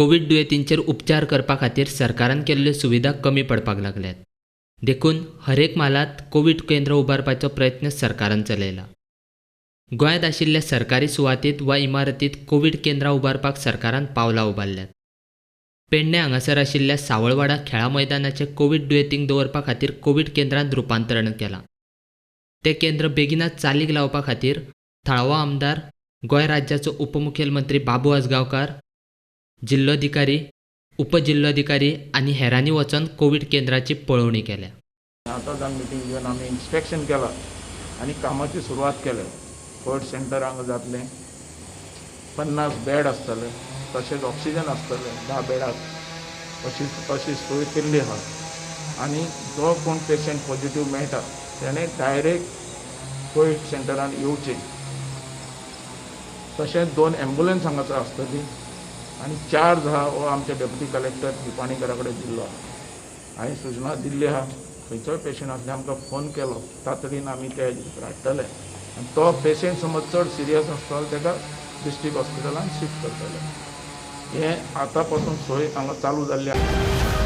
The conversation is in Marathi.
कोविड दुयेंतींचेर उपचार करपा खातीर सरकारान केल्ल्यो सुविधा कमी पडपाक लागल्यात। देखून हरेक म्हालात कोविड केंद्र उबारपाचो प्रयत्न सरकारान चलयला। गोंयांत आशिल्ल्या सरकारी सुवातीत वा इमारतीत कोविड केंद्रां उबारपाक सरकारान पावलां उबारल्यात। पेडणे हांगासर आशिल्ल्या सावळवाडा खेळा मैदानाचें कोविड दुयेंतींक दवरपा खातीर कोविड केंद्रांत रुपांतरण केलां। तें केंद्र बेगीनाच चालीक लावपा खातीर थळावो आमदार, गोंय राज्याचो उपमुखेलमंत्री बाबू आजगांवकार, जिल्लोधिकारी, उपजिल्लोधिकारी आनी हेरांनी वचून कोविड केंद्राची पळोवणी केल्या। आतां जावन मिटींग घेवन आमी इन्स्पेक्शन केलां आनी कामाची सुरवात केल्या। कोविड सेंटर हांगा जातलें, 50 बेड आसतले, तशेंच ऑक्सिजन आसतले 10 बेडाक, अशी सोय केल्ली आहा। आनी जो कोण पेशंट पॉझिटिव्ह मेळटा तेणें डायरेक्ट कोविड सेंटरान येवचें। तशेंच 2 एम्बुलन्स हांगासर आसतली आनी 4 हो आमचे डेप्युटी कलेक्टर निपाणीकरा कडेन दिल्लो आहा। हांवें सुचना दिल्ली आहा, खंयचोय पेशंट आसल्यार आमकां फोन केलो तातडीन आमी ते हाडटले आनी तो पेशंट समज चड सिरियस आसतलो ताका डिस्ट्रिक्ट हॉस्पिटलान शिफ्ट करतले। हें आतां पासून सोय हांगा चालू जाल्ली आसा।